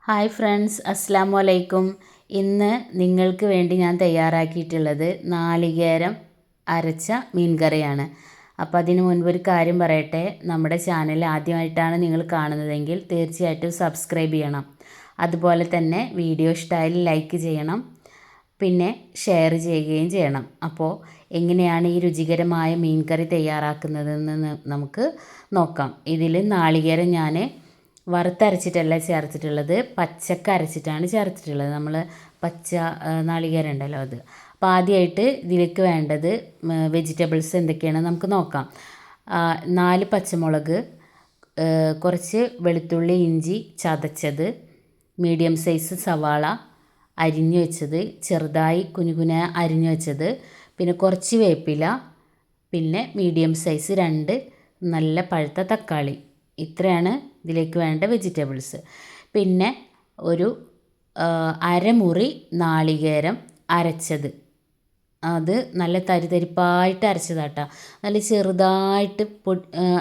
Hi friends, അസ്സലാമു അലൈക്കും. ഇന്ന് നിങ്ങൾക്ക് വേണ്ടി ഞാൻ തയ്യാറാക്കിയിട്ടുള്ളത് നാളികേരം അരച്ച മീൻ കറിയാണ്. അപ്പോൾ അതിനു മുൻപ് ഒരു കാര്യം പറയട്ടെ. നമ്മുടെ ചാനൽ ആദ്യമായിട്ടാണ് നിങ്ങൾ കാണുന്നതെങ്കിൽ തീർച്ചയായിട്ടും സബ്സ്ക്രൈബ് ചെയ്യണം. അതുപോലെ തന്നെ വീഡിയോ ഇഷ്ടമായാൽ ലൈക്ക് ചെയ്യണം, പിന്നെ ഷെയർ ചെയ്യുകയും ചെയ്യണം. അപ്പോൾ എങ്ങനെയാണ് ഈ രുചികരമായ മീൻ കറി തയ്യാറാക്കുന്നതെന്ന് നമുക്ക് നോക്കാം. ഇതിൽ നാളികേരം ഞാൻ വറുത്തരച്ചിട്ടല്ല ചേർത്തിട്ടുള്ളത്, പച്ചക്ക അരച്ചിട്ടാണ് ചേർത്തിട്ടുള്ളത്. നമ്മൾ പച്ച നാളികേരം ഉണ്ടല്ലോ അത്. അപ്പോൾ ആദ്യമായിട്ട് ഇതിലേക്ക് വേണ്ടത് വെജിറ്റബിൾസ് എന്തൊക്കെയാണെന്ന് നമുക്ക് നോക്കാം. 4 പച്ചമുളക്, കുറച്ച് വെളുത്തുള്ളി ഇഞ്ചി ചതച്ചത്, മീഡിയം സൈസ് സവാള അരിഞ്ഞു വെച്ചത്, ചെറുതായി കുനുകുന അരിഞ്ഞു വെച്ചത്, പിന്നെ കുറച്ച് വേപ്പില, പിന്നെ മീഡിയം സൈസ് 2 നല്ല പഴുത്ത തക്കാളി. ഇത്രയാണ് ഇതിലേക്ക് വേണ്ട വെജിറ്റബിൾസ്. പിന്നെ ഒരു അരമുറി നാളികേരം അരച്ചത്, അത് നല്ല തരിതരിപ്പായിട്ട് അരച്ചതാട്ടോ, നല്ല ചെറുതായിട്ട്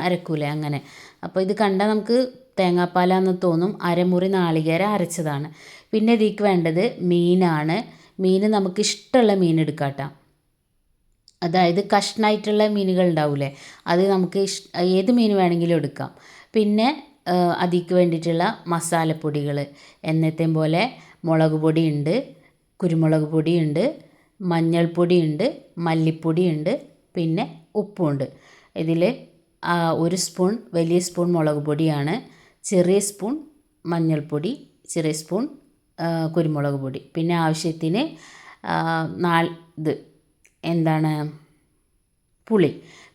അരക്കൂലേ അങ്ങനെ. അപ്പോൾ ഇത് കണ്ടാൽ നമുക്ക് തേങ്ങാപ്പാലാന്ന് തോന്നും. അരമുറി നാളികേരം അരച്ചതാണ്. പിന്നെ ഇതിലേക്ക് വേണ്ടത് മീനാണ്. മീൻ നമുക്ക് ഇഷ്ടമുള്ള മീൻ എടുക്കാം കേട്ടോ. അതായത് കഷ്ണമായിട്ടുള്ള മീനുകൾ ഉണ്ടാവില്ലേ, അത് നമുക്ക് ഏത് മീൻ വേണമെങ്കിലും എടുക്കാം. പിന്നെ അതിലേക്ക് വേണ്ടിയിട്ടുള്ള മസാലപ്പൊടികൾ എന്നത്തെയും പോലെ മുളക് പൊടിയുണ്ട്, കുരുമുളക് പൊടിയുണ്ട്, മഞ്ഞൾപ്പൊടിയുണ്ട്, മല്ലിപ്പൊടിയുണ്ട്, പിന്നെ ഉപ്പുണ്ട്. ഇതിൽ 1 സ്പൂൺ വലിയ സ്പൂൺ മുളക് പൊടിയാണ്, ചെറിയ സ്പൂൺ മഞ്ഞൾപ്പൊടി, ചെറിയ സ്പൂൺ കുരുമുളക് പൊടി, പിന്നെ ആവശ്യത്തിന് എന്താണ്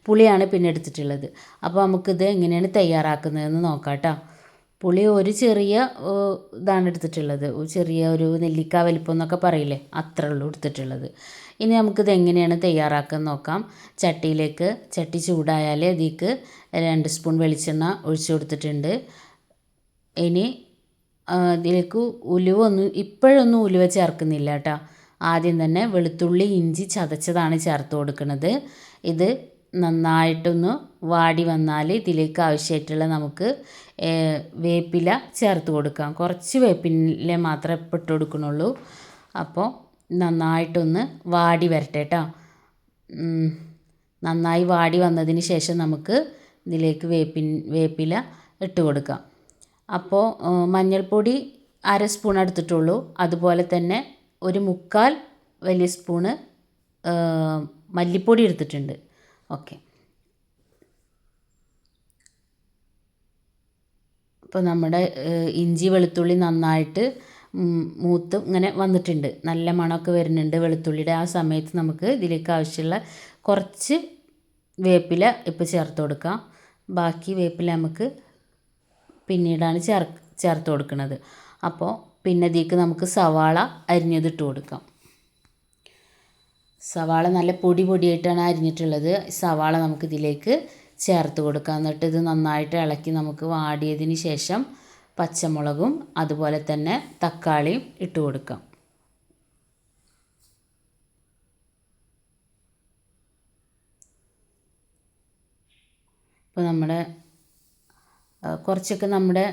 പുളിയാണ് പിന്നെ എടുത്തിട്ടുള്ളത്. അപ്പോൾ നമുക്കിത് എങ്ങനെയാണ് തയ്യാറാക്കുന്നതെന്ന് നോക്കാം കേട്ടോ. പുളി ഒരു ചെറിയ ഇതാണ് എടുത്തിട്ടുള്ളത്, ചെറിയ ഒരു നെല്ലിക്ക വലിപ്പം എന്നൊക്കെ പറയില്ലേ, അത്രേ ഉള്ളൂ എടുത്തിട്ടുള്ളത്. ഇനി നമുക്കിത് എങ്ങനെയാണ് തയ്യാറാക്കുന്നത് നോക്കാം. ചട്ടി ചൂടായാൽ അതിലേക്ക് 2 സ്പൂൺ വെളിച്ചെണ്ണ ഒഴിച്ചു കൊടുത്തിട്ടുണ്ട്. ഇനി ഇതിലേക്ക് ഇപ്പോഴൊന്നും ഉലുവ ചേർക്കുന്നില്ല കേട്ടോ. ആദ്യം തന്നെ വെളുത്തുള്ളി ഇഞ്ചി ചതച്ചതാണ് ചേർത്ത് കൊടുക്കുന്നത്. ഇത് നന്നായിട്ടൊന്ന് വാടി വന്നാൽ ഇതിലേക്ക് ആവശ്യമായിട്ടുള്ള നമുക്ക് വേപ്പില ചേർത്ത് കൊടുക്കാം. കുറച്ച് വേപ്പില മാത്രമേ ഇട്ട് കൊടുക്കണുള്ളൂ. അപ്പോൾ നന്നായിട്ടൊന്ന് വാടി വരട്ടെ കേട്ടോ. നന്നായി വാടി വന്നതിന് ശേഷം നമുക്ക് ഇതിലേക്ക് വേപ്പില ഇട്ട് കൊടുക്കാം. അപ്പോൾ മഞ്ഞൾപ്പൊടി 1/2 സ്പൂൺ എടുത്തിട്ടുള്ളൂ. അതുപോലെ തന്നെ 1/4 വലിയ സ്പൂണ് മല്ലിപ്പൊടി എടുത്തിട്ടുണ്ട്. ഓക്കെ. അപ്പോൾ നമ്മുടെ ഇഞ്ചി വെളുത്തുള്ളി നന്നായിട്ട് മൂത്ത് ഇങ്ങനെ വന്നിട്ടുണ്ട്, നല്ല മണമൊക്കെ വരുന്നുണ്ട് വെളുത്തുള്ളിയുടെ. ആ സമയത്ത് നമുക്ക് ഇതിലേക്ക് ആവശ്യമുള്ള കുറച്ച് വേപ്പില ഇപ്പോൾ ചേർത്ത് കൊടുക്കാം. ബാക്കി വേപ്പില നമുക്ക് പിന്നീടാണ് ചേർത്ത് കൊടുക്കുന്നത്. അപ്പോൾ പിന്നെ ഇതിലേക്ക് നമുക്ക് സവാള അരിഞ്ഞതിട്ട് കൊടുക്കാം. സവാള നല്ല പൊടിയായിട്ടാണ് അരിഞ്ഞിട്ടുള്ളത്. സവാള നമുക്ക് ഇതിലേക്ക് ചേർത്ത് കൊടുക്കാം. എന്നിട്ട് ഇത് നന്നായിട്ട് ഇളക്കി നമുക്ക് വാടിയതിന് ശേഷം പച്ചമുളകും അതുപോലെ തന്നെ തക്കാളിയും ഇട്ട് കൊടുക്കാം. ഇപ്പോൾ കുറച്ചൊക്കെ നമ്മുടെ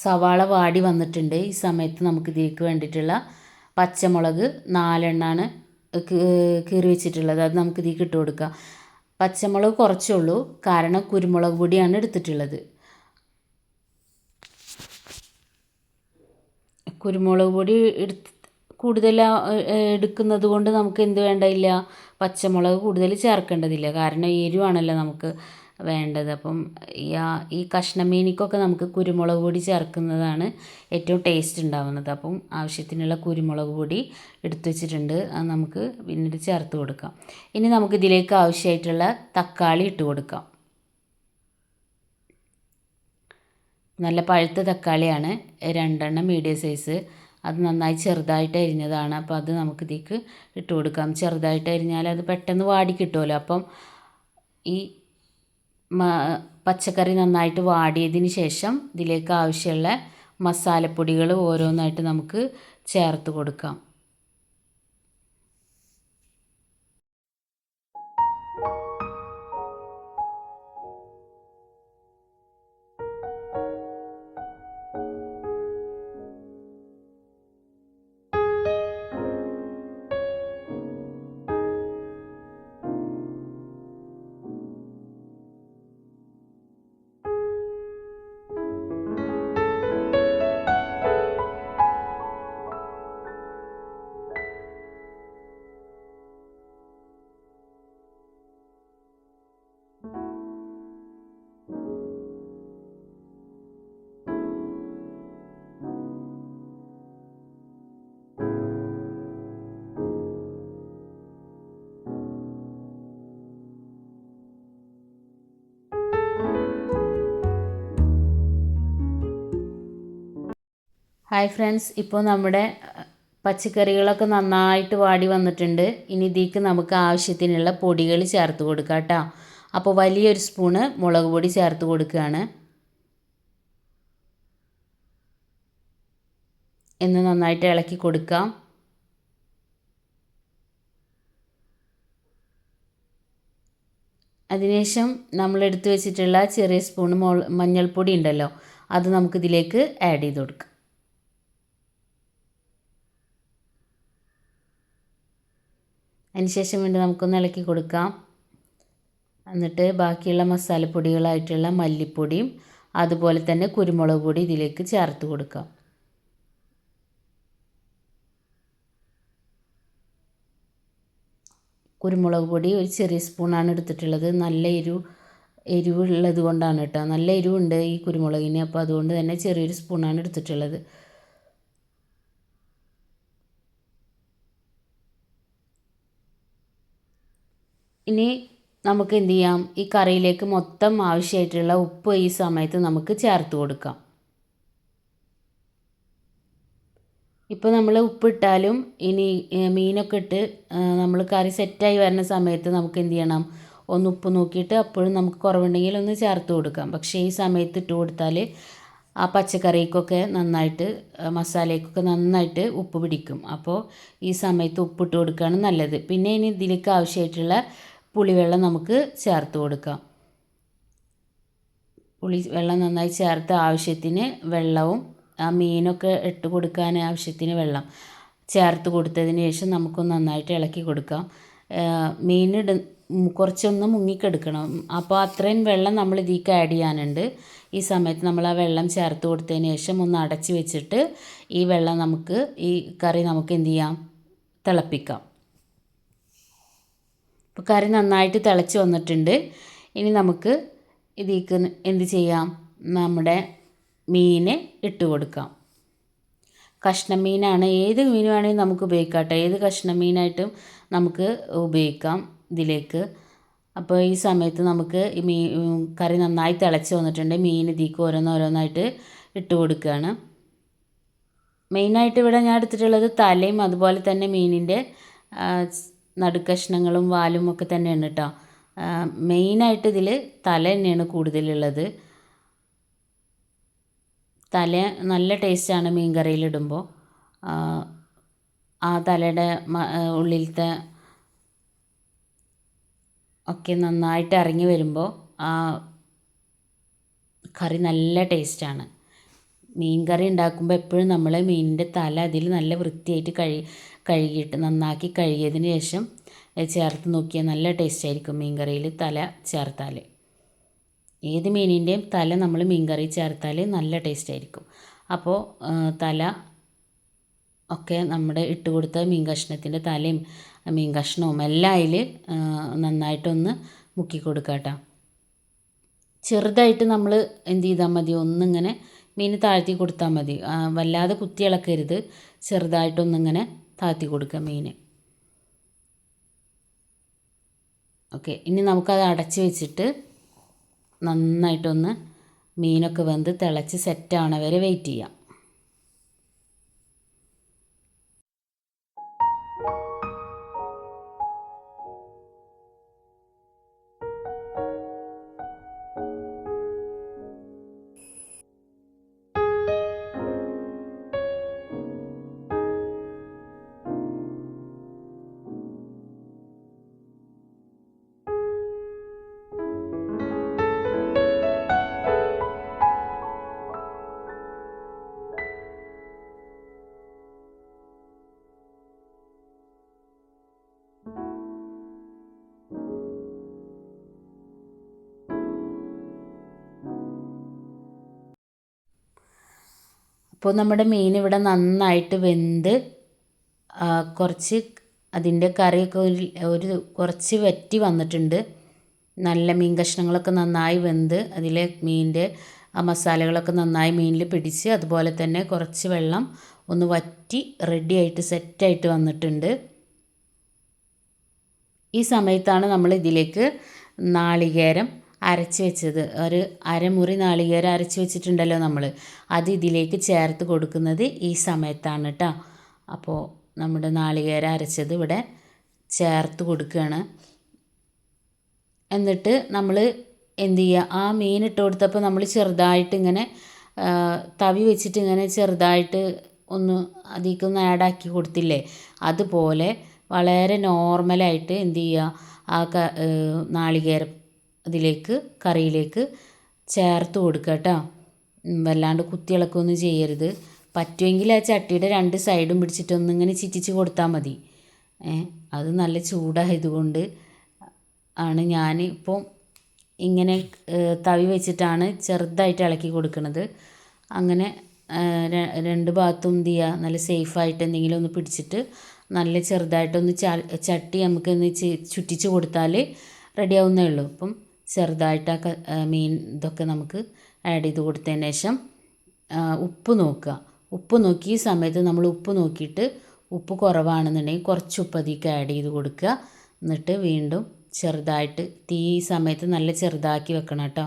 സവാള വാടി വന്നിട്ടുണ്ട്. ഈ സമയത്ത് നമുക്ക് ഇതിലേക്ക് വേണ്ടിയിട്ടുള്ള പച്ചമുളക് 4 എണ്ണമാണ് കീറി വെച്ചിട്ടുള്ളത്, അത് നമുക്ക് ഇതിലേക്ക് ഇട്ട് കൊടുക്കാം. പച്ചമുളക് കുറച്ചേ ഉള്ളൂ, കാരണം കുരുമുളക് പൊടിയാണ് എടുത്തിട്ടുള്ളത്. കുരുമുളക് പൊടി കൂടുതൽ എടുക്കുന്നത് കൊണ്ട് നമുക്ക് എന്ത് വേണ്ടതില്ല, പച്ചമുളക് കൂടുതൽ ചേർക്കേണ്ടതില്ല, കാരണം എരിവാണല്ലോ നമുക്ക് വേണ്ടത്. അപ്പം ഈ കഷ്ണ മീനിക്കൊക്കെ നമുക്ക് കുരുമുളക് പൊടി ചേർക്കുന്നതാണ് ഏറ്റവും ടേസ്റ്റ് ഉണ്ടാവുന്നത്. അപ്പം ആവശ്യത്തിനുള്ള കുരുമുളക് പൊടി എടുത്തു വെച്ചിട്ടുണ്ട്, അത് നമുക്ക് പിന്നീട് ചേർത്ത് കൊടുക്കാം. ഇനി നമുക്ക് ഇതിലേക്ക് ആവശ്യമായിട്ടുള്ള തക്കാളി ഇട്ട് കൊടുക്കാം. നല്ല പഴുത്ത തക്കാളിയാണ്, 2 എണ്ണം മീഡിയം സൈസ്. അത് നന്നായി ചെറുതായിട്ട് അരിഞ്ഞതാണ്. അപ്പോൾ അത് നമുക്ക് ഇതിലേക്ക് ഇട്ട് കൊടുക്കാം. ചെറുതായിട്ട് അരിഞ്ഞാൽ അത് പെട്ടെന്ന് വാടി കിട്ടുമല്ലോ. അപ്പം ഈ പച്ചക്കറി നന്നായിട്ട് വാടിയതിന് ശേഷം ഇതിലേക്ക് ആവശ്യമുള്ള മസാലപ്പൊടികൾ ഓരോന്നായിട്ട് നമുക്ക് ചേർത്ത് കൊടുക്കാം. ഹായ് ഫ്രണ്ട്സ്, ഇപ്പോൾ നമ്മുടെ പച്ചക്കറികളൊക്കെ നന്നായിട്ട് വാടി വന്നിട്ടുണ്ട്. ഇനി ഇതിലേക്ക് നമുക്ക് ആവശ്യത്തിനുള്ള പൊടികൾ ചേർത്ത് കൊടുക്കാം കേട്ടോ. അപ്പോൾ വലിയൊരു സ്പൂണ് മുളക് പൊടി ചേർത്ത് കൊടുക്കുകയാണ്. എന്ന് നന്നായിട്ട് ഇളക്കി കൊടുക്കാം. അതിനുശേഷം നമ്മൾ എടുത്തു വെച്ചിട്ടുള്ള ചെറിയ സ്പൂൺ മഞ്ഞൾപ്പൊടി ഉണ്ടല്ലോ, അത് നമുക്കിതിലേക്ക് ആഡ് ചെയ്ത് കൊടുക്കാം. അതിനുശേഷം വീണ്ടും നമുക്കൊന്ന് ഇളക്കി കൊടുക്കാം. എന്നിട്ട് ബാക്കിയുള്ള മസാലപ്പൊടികളായിട്ടുള്ള മല്ലിപ്പൊടിയും അതുപോലെ തന്നെ കുരുമുളക് പൊടി ഇതിലേക്ക് ചേർത്ത് കൊടുക്കാം. കുരുമുളക് പൊടി ഒരു ചെറിയ സ്പൂണാണ് എടുത്തിട്ടുള്ളത്. നല്ല എരിവുള്ളത് കൊണ്ടാണ് കേട്ടോ. നല്ല എരിവുണ്ട് ഈ കുരുമുളകിന്, അപ്പോൾ അതുകൊണ്ട് തന്നെ ചെറിയൊരു സ്പൂണാണ് എടുത്തിട്ടുള്ളത്. ഇനി നമുക്ക് എന്ത് ചെയ്യാം, ഈ കറിയിലേക്ക് മൊത്തം ആവശ്യമായിട്ടുള്ള ഉപ്പ് ഈ സമയത്ത് നമുക്ക് ചേർത്ത് കൊടുക്കാം. ഇപ്പോൾ നമ്മൾ ഉപ്പിട്ടാലും ഇനി മീനൊക്കെ ഇട്ട് നമ്മൾ കറി സെറ്റായി വരുന്ന സമയത്ത് നമുക്ക് എന്ത് ചെയ്യണം, ഒന്ന് ഉപ്പ് നോക്കിയിട്ട് അപ്പോഴും നമുക്ക് കുറവുണ്ടെങ്കിൽ ഒന്ന് ചേർത്ത് കൊടുക്കാം. പക്ഷേ ഈ സമയത്ത് ഇട്ട് കൊടുത്താൽ ആ പച്ചക്കറിക്കൊക്കെ നന്നായിട്ട് മസാലയ്ക്കൊക്കെ നന്നായിട്ട് ഉപ്പ് പിടിക്കും. അപ്പോൾ ഈ സമയത്ത് ഉപ്പിട്ട് കൊടുക്കുകയാണ് നല്ലത്. പിന്നെ ഇനി ഇതിലേക്ക് ആവശ്യമായിട്ടുള്ള പുളിവെള്ളം നമുക്ക് ചേർത്ത് കൊടുക്കാം. വെള്ളം നന്നായി ചേർത്ത് ആവശ്യത്തിന് വെള്ളവും ആ മീനൊക്കെ ഇട്ട് കൊടുക്കാൻ ആവശ്യത്തിന് വെള്ളം ചേർത്ത് കൊടുത്തതിന് ശേഷം നമുക്കൊന്ന് നന്നായിട്ട് ഇളക്കി കൊടുക്കാം. കുറച്ചൊന്ന് മുങ്ങിക്കെടുക്കണം. അപ്പോൾ അത്രയും വെള്ളം നമ്മൾ ഇതിലേക്ക് ആഡ് ചെയ്യാനുണ്ട്. ഈ സമയത്ത് നമ്മൾ ആ വെള്ളം ചേർത്ത് കൊടുത്തതിന് ശേഷം ഒന്ന് അടച്ച് വെച്ചിട്ട് ഈ വെള്ളം നമുക്ക് ഈ കറി നമുക്ക് എന്ത് ചെയ്യാം, തിളപ്പിക്കാം. ഇപ്പോൾ കറി നന്നായിട്ട് തിളച്ച് വന്നിട്ടുണ്ട്. ഇനി നമുക്ക് ഇതിലേക്ക് എന്ത് ചെയ്യാം, നമ്മുടെ മീൻ ഇട്ട് കൊടുക്കാം. കഷ്ണം മീനാണ്, ഏത് മീൻ വേണമെങ്കിലും നമുക്ക് ഉപയോഗിക്കാം കേട്ടോ. ഏത് കഷ്ണം മീനായിട്ടും നമുക്ക് ഉപയോഗിക്കാം ഇതിലേക്ക്. അപ്പോൾ ഈ സമയത്ത് നമുക്ക് ഈ കറി നന്നായി തിളച്ച് വന്നിട്ടുണ്ട്. മീൻ ഇതിലേക്ക് ഓരോന്നോരോന്നായിട്ട് ഇട്ട് കൊടുക്കുകയാണ്. മെയിനായിട്ട് ഇവിടെ ഞാൻ എടുത്തിട്ടുള്ളത് തലയും അതുപോലെ തന്നെ മീനിൻ്റെ നടുക്കഷ്ണങ്ങളും വാലും ഒക്കെ തന്നെയാണ് കേട്ടോ. മെയിനായിട്ട് ഇതിൽ തല തന്നെയാണ് കൂടുതലുള്ളത്. തല നല്ല ടേസ്റ്റാണ് മീൻ കറിയിലിടുമ്പോൾ. ആ തലയുടെ ഉള്ളിലത്തെ ഒക്കെ നന്നായിട്ട് ഇറങ്ങി വരുമ്പോൾ ആ കറി നല്ല ടേസ്റ്റാണ്. മീൻ കറി ഉണ്ടാക്കുമ്പോൾ എപ്പോഴും നമ്മൾ മീനിൻ്റെ തല അതിൽ നല്ല വൃത്തിയായിട്ട് കഴുകിയിട്ട് നന്നാക്കി കഴുകിയതിന് ശേഷം ചേർത്ത് നോക്കിയാൽ നല്ല ടേസ്റ്റ് ആയിരിക്കും മീൻ കറിയിൽ തല ചേർത്താൽ. ഏത് മീനിൻ്റെയും തല നമ്മൾ മീൻ കറി ചേർത്താൽ നല്ല ടേസ്റ്റ് ആയിരിക്കും. അപ്പോൾ തല ഒക്കെ നമ്മുടെ ഇട്ട് കൊടുത്ത മീൻ കഷ്ണത്തിൻ്റെ തലയും മീൻ കഷ്ണവും എല്ലാം അതിൽ നന്നായിട്ടൊന്ന് മുക്കി കൊടുക്കാം കേട്ടോ. ചെറുതായിട്ട് നമ്മൾ എന്ത് ചെയ്താൽ മതി, ഒന്നിങ്ങനെ മീൻ താഴ്ത്തി കൊടുത്താൽ മതി. വല്ലാതെ കുത്തി ഇളക്കരുത്, ചെറുതായിട്ടൊന്നിങ്ങനെ താഴ്ത്തി കൊടുക്കുക മീൻ. ഓക്കെ, ഇനി നമുക്കത് അടച്ച് വെച്ചിട്ട് നന്നായിട്ടൊന്ന് മീനൊക്കെ വെന്ത് തിളച്ച് സെറ്റാവണ വരെ വെയിറ്റ് ചെയ്യാം. അപ്പോൾ നമ്മുടെ മീൻ ഇവിടെ നന്നായിട്ട് വെന്ത് കുറച്ച് അതിൻ്റെ കറിയൊക്കെ ഒരു കുറച്ച് വറ്റി വന്നിട്ടുണ്ട്. നല്ല മീൻ കഷ്ണങ്ങളൊക്കെ നന്നായി വെന്ത് അതിലെ മീനിൻ്റെ ആ മസാലകളൊക്കെ നന്നായി മീനിൽ പിടിച്ച് അതുപോലെ തന്നെ കുറച്ച് വെള്ളം ഒന്ന് വറ്റി റെഡിയായിട്ട് സെറ്റായിട്ട് വന്നിട്ടുണ്ട്. ഈ സമയത്താണ് നമ്മൾ ഇതിലേക്ക് നാളികേരം അരച്ച് വെച്ചത് ഒരു അരമുറി നാളികേരം അരച്ച് വെച്ചിട്ടുണ്ടല്ലോ നമ്മൾ, അത് ഇതിലേക്ക് ചേർത്ത് കൊടുക്കുന്നത് ഈ സമയത്താണ് കേട്ടോ. അപ്പോൾ നമ്മുടെ നാളികേരം അരച്ചത് ഇവിടെ ചേർത്ത് കൊടുക്കുകയാണ്. എന്നിട്ട് നമ്മൾ എന്ത് ചെയ്യുക, ആ മീൻ ഇട്ട് കൊടുത്തപ്പോൾ നമ്മൾ ചെറുതായിട്ട് ഇങ്ങനെ തവി വെച്ചിട്ട് ഇങ്ങനെ ചെറുതായിട്ട് ഒന്ന് അതിലേക്കൊന്ന് ആഡാക്കി കൊടുത്തില്ലേ, അതുപോലെ വളരെ നോർമലായിട്ട് എന്ത് ചെയ്യുക, ആ നാളികേരം ഇതിലേക്ക് കറിയിലേക്ക് ചേർത്ത് കൊടുക്കുക കേട്ടോ. വല്ലാണ്ട് കുത്തിയിളക്കൊന്നും ചെയ്യരുത്. പറ്റുമെങ്കിൽ ആ ചട്ടിയുടെ 2 സൈഡും പിടിച്ചിട്ടൊന്നിങ്ങനെ ചിറ്റിച്ച് കൊടുത്താൽ മതി. അത് നല്ല ചൂടായതുകൊണ്ട് ആണ് ഞാൻ ഇപ്പോൾ ഇങ്ങനെ തവി വെച്ചിട്ടാണ് ചെറുതായിട്ട് ഇളക്കി കൊടുക്കുന്നത്. അങ്ങനെ 2 ഭാഗത്തും എന്ത് ചെയ്യുക, നല്ല സേഫായിട്ട് എന്തെങ്കിലും ഒന്ന് പിടിച്ചിട്ട് നല്ല ചെറുതായിട്ടൊന്ന് ചട്ടി നമുക്കൊന്ന് ചുറ്റിച്ച് കൊടുത്താൽ റെഡിയാവുന്നേ ഉള്ളൂ. അപ്പം ചെറുതായിട്ട് ആ മീൻ ഇതൊക്കെ നമുക്ക് ആഡ് ചെയ്ത് കൊടുത്തതിന് ശേഷം ഉപ്പ് നോക്കുക. ഉപ്പ് നോക്കി ഈ സമയത്ത് നമ്മൾ ഉപ്പ് നോക്കിയിട്ട് ഉപ്പ് കുറവാണെന്നുണ്ടെങ്കിൽ കുറച്ച് ഉപ്പ് അതിലേക്ക് ആഡ് ചെയ്ത് കൊടുക്കുക. എന്നിട്ട് വീണ്ടും ചെറുതായിട്ട് തീ ഈ സമയത്ത് നല്ല ചെറുതാക്കി വെക്കണം കേട്ടോ.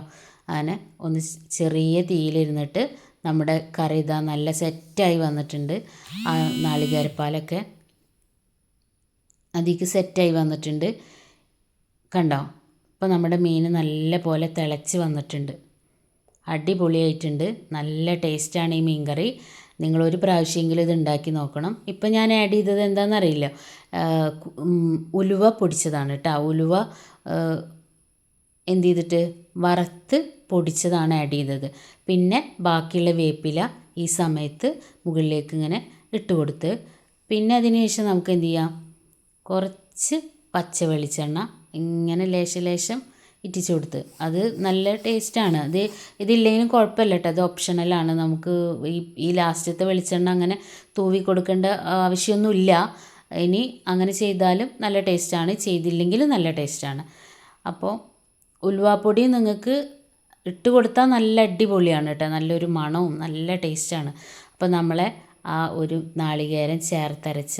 അങ്ങനെ ഒന്ന് ചെറിയ തീയിലിരുന്നിട്ട് നമ്മുടെ കറി ഇതാ നല്ല സെറ്റായി വന്നിട്ടുണ്ട്. ആ നാളികേരപ്പാലൊക്കെ അതിലേക്ക് സെറ്റായി വന്നിട്ടുണ്ട്, കണ്ടോ. ഇപ്പോൾ നമ്മുടെ മീൻ നല്ല പോലെ തിളച്ച് വന്നിട്ടുണ്ട്, അടിപൊളിയായിട്ടുണ്ട്. നല്ല ടേസ്റ്റാണ് ഈ മീൻ കറി. നിങ്ങളൊരു പ്രാവശ്യമെങ്കിലും ഇത് ഉണ്ടാക്കി നോക്കണം. ഇപ്പം ഞാൻ ആഡ് ചെയ്തത് എന്താണെന്നറിയില്ല, ഉലുവ പൊടിച്ചതാണ് കേട്ടോ. ഉലുവ എന്ത് ചെയ്തിട്ട് വറുത്ത് പൊടിച്ചതാണ് ആഡ് ചെയ്തത്. പിന്നെ ബാക്കിയുള്ള വേപ്പില ഈ സമയത്ത് മുകളിലേക്ക് ഇങ്ങനെ ഇട്ട് കൊടുത്ത്, പിന്നെ അതിന് ശേഷം നമുക്ക് എന്ത് ചെയ്യാം, കുറച്ച് പച്ച വെളിച്ചെണ്ണ ഇങ്ങനെ ലേശം ഇറ്റിച്ച് കൊടുത്ത്, അത് നല്ല ടേസ്റ്റാണ്. ഇതില്ലെങ്കിലും കുഴപ്പമില്ല കേട്ടോ, അത് ഓപ്ഷണലാണ്. നമുക്ക് ഈ ലാസ്റ്റത്തെ വെളിച്ചെണ്ണ അങ്ങനെ തൂവി കൊടുക്കേണ്ട ആവശ്യമൊന്നുമില്ല. ഇനി അങ്ങനെ ചെയ്താലും നല്ല ടേസ്റ്റാണ്, ചെയ്തില്ലെങ്കിലും നല്ല ടേസ്റ്റാണ്. അപ്പോൾ ഉലുവാപ്പൊടി നിങ്ങൾക്ക് ഇട്ട് കൊടുത്താൽ നല്ല അടിപൊളിയാണ് കേട്ടോ, നല്ലൊരു മണവും നല്ല ടേസ്റ്റാണ്. അപ്പോൾ നമ്മളെ ആ ഒരു നാളികേരം ചേർത്തരച്ച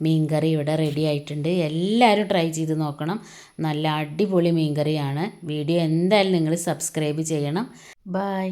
മീൻ കറി ഇവിടെ റെഡി ആയിട്ടുണ്ട്. എല്ലാവരും ട്രൈ ചെയ്ത് നോക്കണം, നല്ല അടിപൊളി മീൻ കറിയാണ്. വീഡിയോ എന്തായാലും നിങ്ങൾ സബ്സ്ക്രൈബ് ചെയ്യണം. ബൈ.